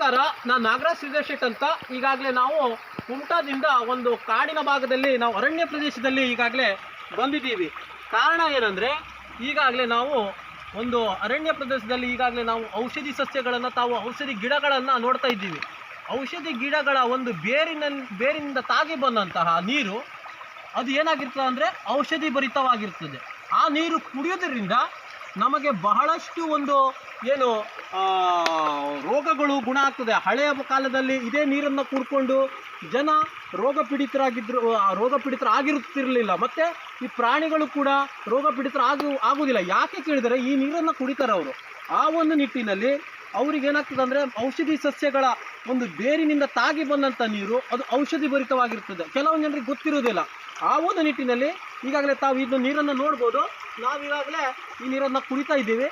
ನಮಸ್ಕಾರ, ನಾನು ನಾಗರಾಜ್ ಸಿದ್ದೇಶೆಟ್ ಅಂತ. ಈಗಾಗಲೇ ನಾವು ಕುಮಟಾದಿಂದ ಒಂದು ಕಾಡಿನ ಭಾಗದಲ್ಲಿ, ನಾವು ಅರಣ್ಯ ಪ್ರದೇಶದಲ್ಲಿ ಈಗಾಗಲೇ ಬಂದಿದ್ದೀವಿ. ಕಾರಣ ಏನಂದರೆ, ಈಗಾಗಲೇ ನಾವು ಒಂದು ಅರಣ್ಯ ಪ್ರದೇಶದಲ್ಲಿ ಈಗಾಗಲೇ ನಾವು ಔಷಧಿ ಸಸ್ಯಗಳನ್ನು, ಔಷಧಿ ಗಿಡಗಳನ್ನು ನೋಡ್ತಾ ಇದ್ದೀವಿ. ಔಷಧಿ ಗಿಡಗಳ ಒಂದು ಬೇರಿನಿಂದ ತಾಗಿ ಬಂದಂತಹ ನೀರು ಅದು ಏನಾಗಿರ್ತದೆ ಅಂದರೆ ಔಷಧಿ ಭರಿತವಾಗಿರ್ತದೆ. ಆ ನೀರು ಕುಡಿಯೋದ್ರಿಂದ ನಮಗೆ ಬಹಳಷ್ಟು ಒಂದು ಏನು ರೋಗಗಳು ಗುಣ ಆಗ್ತದೆ. ಹಳೆಯ ಕಾಲದಲ್ಲಿ ಇದೇ ನೀರನ್ನು ಕುಡ್ಕೊಂಡು ಜನ ರೋಗ ಪೀಡಿತರಾಗಿರುತ್ತಿರಲಿಲ್ಲ. ಮತ್ತು ಈ ಪ್ರಾಣಿಗಳು ಕೂಡ ರೋಗ ಆಗುವುದಿಲ್ಲ. ಯಾಕೆ ಕೇಳಿದರೆ ಈ ನೀರನ್ನು ಕುಡಿತಾರೆ ಅವರು. ಆ ಒಂದು ನಿಟ್ಟಿನಲ್ಲಿ ಅವ್ರಿಗೇನಾಗ್ತದೆ ಅಂದರೆ ಔಷಧಿ ಸಸ್ಯಗಳ ಒಂದು ಬೇರಿನಿಂದ ತಾಗಿ ಬಂದಂಥ ನೀರು ಅದು ಔಷಧಿ ಭರಿತವಾಗಿರ್ತದೆ. ಕೆಲವೊಂದು ಜನರಿಗೆ ಗೊತ್ತಿರೋದಿಲ್ಲ. ಆ ಒಂದು ನಿಟ್ಟಿನಲ್ಲಿ ಈಗಾಗಲೇ ತಾವು ಇದು ನೀರನ್ನು ನೋಡ್ಬೋದು. ನಾವೀಗಾಗಲೇ ಈ ನೀರನ್ನು ಕುಡಿತಾ ಇದ್ದೀವಿ.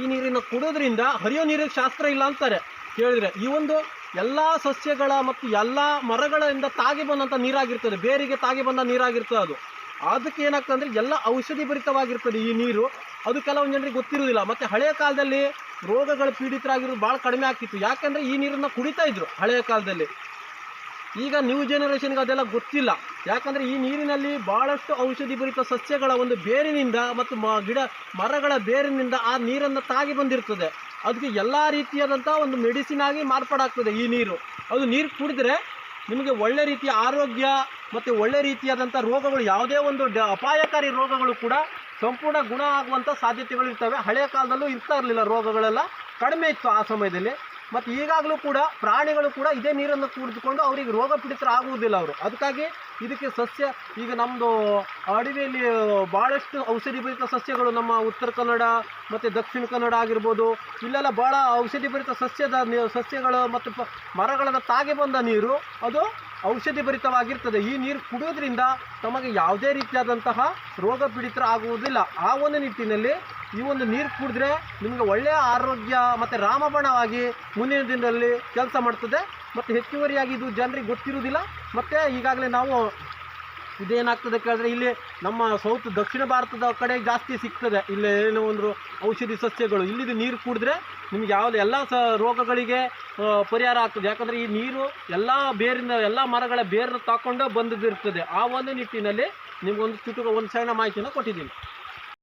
ಈ ನೀರನ್ನು ಕುಡೋದ್ರಿಂದ ಹರಿಯೋ ನೀರಿಗೆ ಶಾಸ್ತ್ರ ಇಲ್ಲ ಅಂತಾರೆ ಕೇಳಿದರೆ. ಈ ಒಂದು ಎಲ್ಲ ಸಸ್ಯಗಳ ಮತ್ತು ಎಲ್ಲ ಮರಗಳಿಂದ ತಾಗಿ ಬಂದಂಥ ನೀರಾಗಿರ್ತದೆ, ಬೇರಿಗೆ ತಾಗಿ ಬಂದ ನೀರಾಗಿರ್ತದೆ ಅದು. ಅದಕ್ಕೆ ಏನಾಗ್ತದೆ ಅಂದರೆ ಎಲ್ಲ ಔಷಧಿ ಭರಿತವಾಗಿರ್ತದೆ ಈ ನೀರು. ಅದು ಕೆಲವೊಂದು ಜನರಿಗೆ ಗೊತ್ತಿರೋದಿಲ್ಲ. ಮತ್ತು ಹಳೆಯ ಕಾಲದಲ್ಲಿ ರೋಗಗಳು ಪೀಡಿತರಾಗಿರೋದು ಭಾಳ ಕಡಿಮೆ ಆಗ್ತಿತ್ತು. ಯಾಕೆಂದರೆ ಈ ನೀರನ್ನು ಕುಡಿತಾ ಇದ್ರು ಹಳೆಯ ಕಾಲದಲ್ಲಿ. ಈಗ ನ್ಯೂ ಜನರೇಷನ್ಗೆ ಅದೆಲ್ಲ ಗೊತ್ತಿಲ್ಲ. ಯಾಕಂದರೆ ಈ ನೀರಿನಲ್ಲಿ ಭಾಳಷ್ಟು ಔಷಧಿ ಭರಿತ ಸಸ್ಯಗಳ ಒಂದು ಬೇರಿನಿಂದ ಮತ್ತು ಮರಗಳ ಬೇರಿನಿಂದ ಆ ನೀರನ್ನು ತಾಗಿ ಬಂದಿರ್ತದೆ. ಅದಕ್ಕೆ ಎಲ್ಲ ರೀತಿಯಾದಂಥ ಒಂದು ಮೆಡಿಸಿನ್ ಆಗಿ ಮಾರ್ಪಾಡಾಗ್ತದೆ ಈ ನೀರು. ಅದು ನೀರು ಕುಡಿದ್ರೆ ನಿಮಗೆ ಒಳ್ಳೆ ರೀತಿಯ ಆರೋಗ್ಯ ಮತ್ತು ಒಳ್ಳೆ ರೀತಿಯಾದಂಥ ರೋಗಗಳು, ಯಾವುದೇ ಒಂದು ಅಪಾಯಕಾರಿ ರೋಗಗಳು ಕೂಡ ಸಂಪೂರ್ಣ ಗುಣ ಆಗುವಂಥ ಸಾಧ್ಯತೆಗಳು ಇರ್ತವೆ. ಹಳೆಯ ಕಾಲದಲ್ಲೂ ಇರ್ತಾ ಇರಲಿಲ್ಲ, ರೋಗಗಳೆಲ್ಲ ಕಡಿಮೆ ಇತ್ತು ಆ ಸಮಯದಲ್ಲಿ. ಮತ್ತು ಈಗಾಗಲೂ ಕೂಡ ಪ್ರಾಣಿಗಳು ಕೂಡ ಇದೇ ನೀರನ್ನು ಕುಡಿದುಕೊಂಡು ಅವರಿಗೆ ರೋಗ ಪೀಡಿತರಾಗುವುದಿಲ್ಲ ಅವರು. ಅದಕ್ಕಾಗಿ ಇದಕ್ಕೆ ಸಸ್ಯ, ಈಗ ನಮ್ಮದು ಅಡವಿಯಲ್ಲಿ ಭಾಳಷ್ಟು ಔಷಧಿ ಭರಿತ ಸಸ್ಯಗಳು, ನಮ್ಮ ಉತ್ತರ ಕನ್ನಡ ಮತ್ತು ದಕ್ಷಿಣ ಕನ್ನಡ ಆಗಿರ್ಬೋದು, ಇಲ್ಲೆಲ್ಲ ಭಾಳ ಔಷಧಿ ಭರಿತ ಸಸ್ಯಗಳು ಮತ್ತು ಮರಗಳನ್ನು ತಾಗಿ ಬಂದ ನೀರು ಅದು ಔಷಧಿ ಭರಿತವಾಗಿರ್ತದೆ. ಈ ನೀರು ಕುಡಿಯೋದ್ರಿಂದ ತಮಗೆ ಯಾವುದೇ ರೀತಿಯಾದಂತಹ ರೋಗ ಪೀಡಿತರಾಗುವುದಿಲ್ಲ. ಆ ಒಂದು ನಿಟ್ಟಿನಲ್ಲಿ ಈ ಒಂದು ನೀರು ಕುಡಿದ್ರೆ ನಿಮಗೆ ಒಳ್ಳೆಯ ಆರೋಗ್ಯ ಮತ್ತು ರಾಮಬಾಣವಾಗಿ ಮುಂದಿನ ದಿನದಲ್ಲಿ ಕೆಲಸ ಮಾಡ್ತದೆ. ಮತ್ತು ಹೆಚ್ಚುವರಿಯಾಗಿ ಇದು ಜನರಿಗೆ ಗೊತ್ತಿರುವುದಿಲ್ಲ. ಮತ್ತು ಈಗಾಗಲೇ ನಾವು ಇದೇನಾಗ್ತದೆ ಕೇಳಿದ್ರೆ, ಇಲ್ಲಿ ನಮ್ಮ ದಕ್ಷಿಣ ಭಾರತದ ಕಡೆ ಜಾಸ್ತಿ ಸಿಗ್ತದೆ. ಇಲ್ಲಿ ಏನೋ ಒಂದು ಔಷಧಿ ಸಸ್ಯಗಳು. ಇಲ್ಲಿದು ನೀರು ಕುಡಿದ್ರೆ ನಿಮ್ಗೆ ಎಲ್ಲ ರೋಗಗಳಿಗೆ ಪರಿಹಾರ ಆಗ್ತದೆ. ಯಾಕಂದರೆ ಈ ನೀರು ಎಲ್ಲ ಮರಗಳ ಬೇರನ್ನು ತಗೊಂಡು ಬಂದಿರ್ತದೆ. ಆ ಒಂದು ನಿಟ್ಟಿನಲ್ಲಿ ನಿಮ್ಗೊಂದು ಸಣ್ಣ ಮಾಹಿತಿಯನ್ನು ಕೊಟ್ಟಿದ್ದೀನಿ.